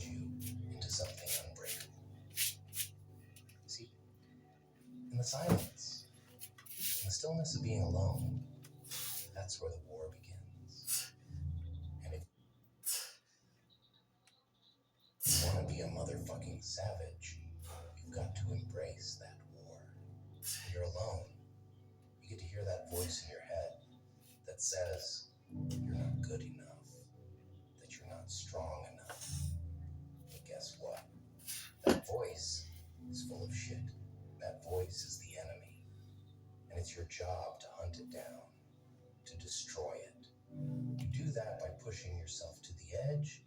forge you into something unbreakable. See, in the silence, in the stillness of being alone, that's where the war begins. And if you want to be a motherfucking savage, you've got to embrace that war. When you're alone, you get to hear that voice in your head that says you're not good enough, that you're not strong enough. But guess what? That voice is full of shit. That voice is the enemy. And it's your job to hunt it down, to destroy it. You do that by pushing yourself to the edge,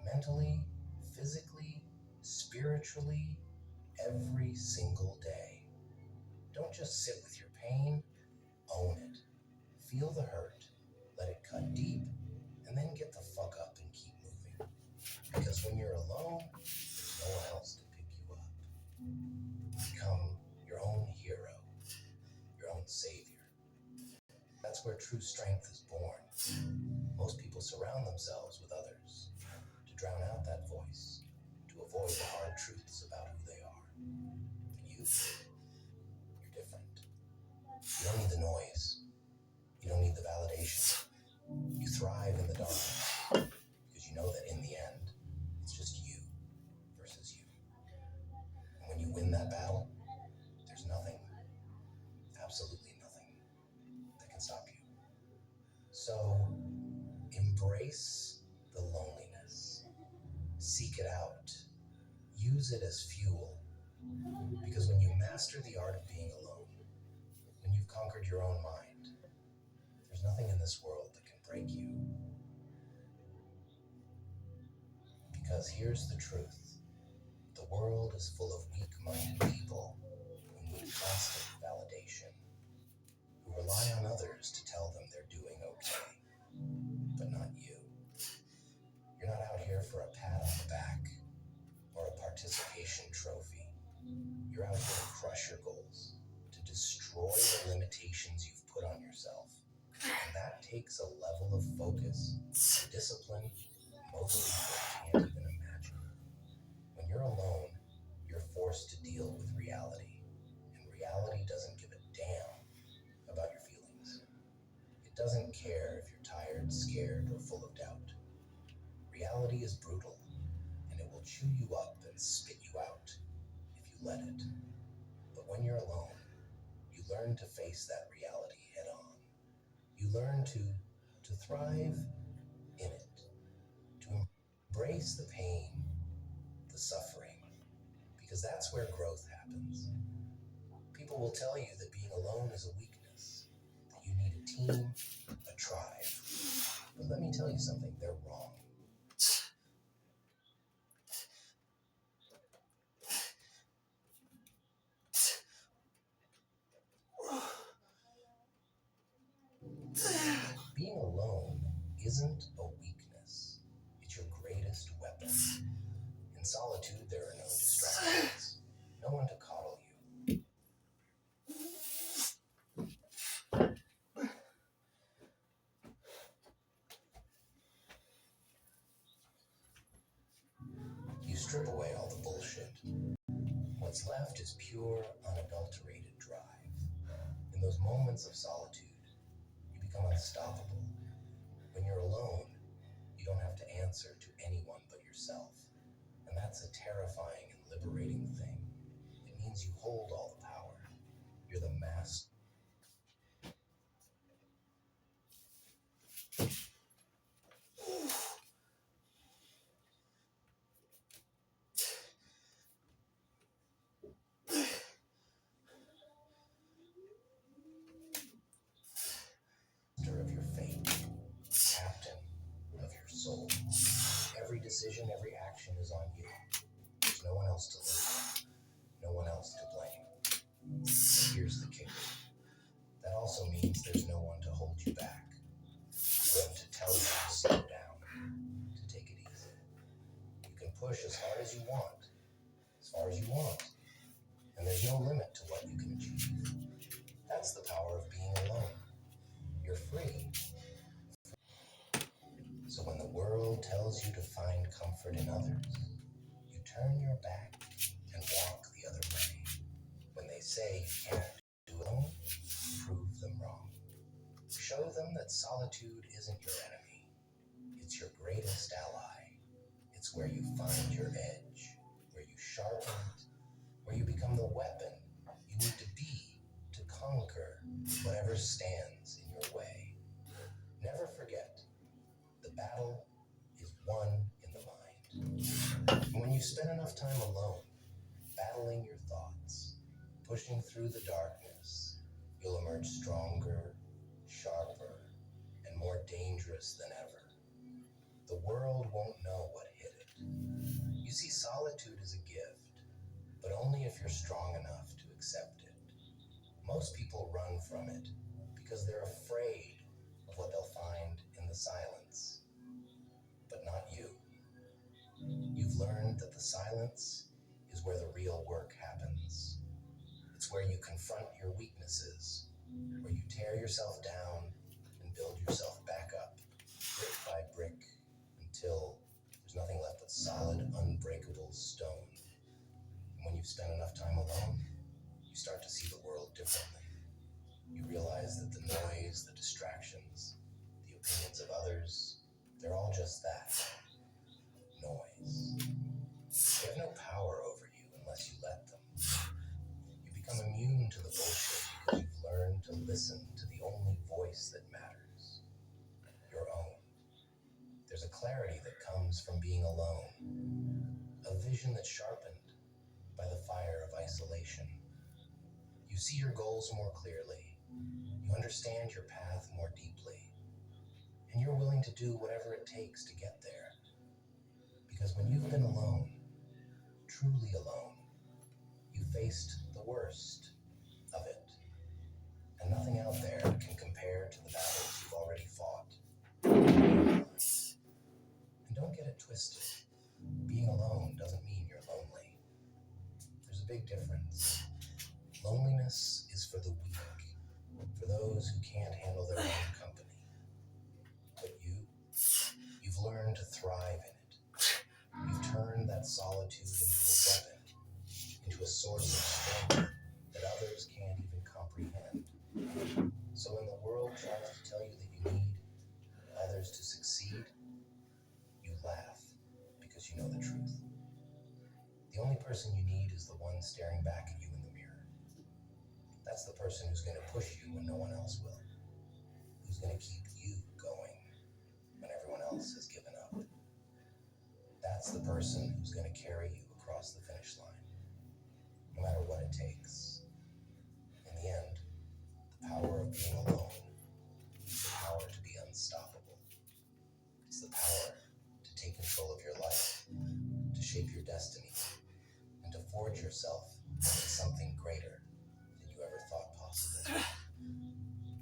mentally, physically, spiritually, every single day. Don't just sit with your pain, own it. Feel the hurt, let it cut deep, and then get the fuck up and keep moving. Because when you're alone, there's no one else to pick you up. Become your own hero, your own savior. That's where true strength is born. Most people surround themselves with others to drown out that voice, to avoid the hard truths about who they are. But you're different. You don't need the noise. You don't need the validation. You thrive in the dark because you know that in the end, it's just you versus you. And when you win that battle, there's nothing, absolutely nothing, that can stop you. So embrace the loneliness. Seek it out. Use it as fuel. Because when you master the art of being alone, when you've conquered your own mind, there's nothing in this world that can break you. Because here's the truth. The world is full of weak-minded people who need constant validation, who rely on others to tell them they're doing okay, but not you. You're not out here for a pat on the back or a participation trophy. You're out here to crush your goals, to destroy the limitations you've put on yourself. And that takes a level of focus, discipline, most people can't even imagine. When you're alone, you're forced to deal with reality. And reality doesn't give a damn about your feelings. It doesn't care if you're tired, scared, or full of doubt. Reality is brutal, and it will chew you up and spit you out if you let it. But when you're alone, you learn to face that reality head on. You learn to thrive in it, to embrace the pain, the suffering, because that's where growth happens. People will tell you that being alone is a weakness, that you need a team, a tribe. But let me tell you something, they're wrong. Being alone isn't a weakness. It's your greatest weapon. In solitude, there are no distractions, no one to coddle you. You strip away all the bullshit. What's left is pure, unadulterated drive. In those moments of solitude, you become unstoppable. When you're alone, you don't have to answer to anyone but yourself. And that's a terrifying and liberating thing. It means you hold all the power. You're the master of your fate, captain of your soul. Every decision, every action is on you. There's no one else to lose, no one else to blame. But here's the kicker. That also means there's no one to hold you back, no one to tell you to slow down, to take it easy. You can push as hard as you want, as far as you want, and there's no limit to what you can achieve. That's the power of being alone. You're free. So So when the world tells you to find comfort in others, you turn your back and walk the other way. When they say you can't do it alone, prove them wrong. Show them that solitude isn't your enemy. It's your greatest ally. It's where you find your edge, where you sharpen it, where you become the weapon you need to be to conquer whatever stands in your way. Never forget, the battle is won in the mind. And when you spend enough time alone, battling your thoughts, pushing through the darkness, you'll emerge stronger, sharper, and more dangerous than ever. The world won't know what hit it. You see, solitude is a gift, but only if you're strong enough to accept it. Most people run from it because they're afraid of what they'll find in the silence. But not you. You've learned that the silence is where the real work happens. It's where you confront your weaknesses, where you tear yourself down and build yourself back up, brick by brick, until there's nothing left but solid, unbreakable stone. And when you've spent enough time alone, you start to see the world differently. You realize that the noise, the distractions, the opinions of others, they're all just that, noise. They have no power over you unless you let them. You become immune to the bullshit because you've learned to listen to the only voice that matters, your own. There's a clarity that comes from being alone, a vision that's sharpened by the fire of isolation. You see your goals more clearly, you understand your path more deeply, and you're willing to do whatever it takes to get there. Because when you've been alone, truly alone, you faced the worst of it, and nothing out there can compare to the battles you've already fought. And don't get it twisted. Being alone doesn't mean you're lonely. There's a big difference. Loneliness is for the weak, for those who can't handle their own company. But you've learned to thrive in it. You've turned that solitude into a weapon, into a source of strength that others can't even comprehend. So when the world tries to tell you that you need others to succeed, you laugh because you know the truth. The only person you need is the one staring back at you in the mirror. That's the person who's going to push you when no one else will. Who's going to keep you going when everyone else has given up. That's the person who's going to carry you across the finish line, no matter what it takes. In the end, the power of being alone is the power to be unstoppable. It's the power to take control of your life, to shape your destiny, and to forge yourself into something greater than you ever thought possible.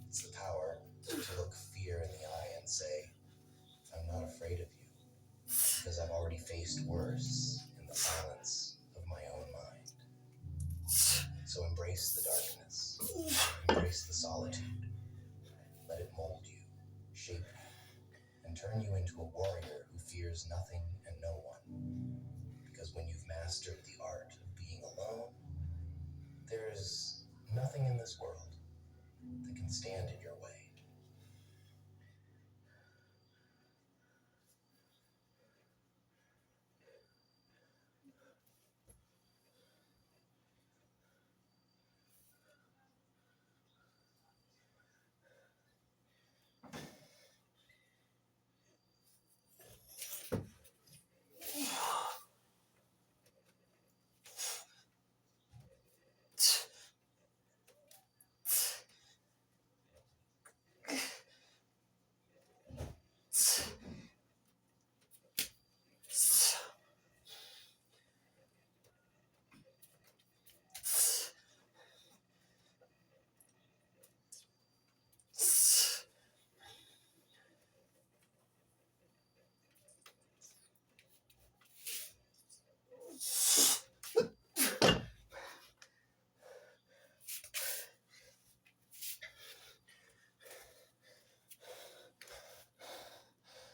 It's the power to look fear in the eye and say, I'm not afraid of you, because I've already faced worse in the silence of my own mind. So embrace the darkness, embrace the solitude, let it mold you, shape you, and turn you into a warrior who fears nothing and no one. Because when you've mastered the art of being alone, there's nothing in this world that can stand in your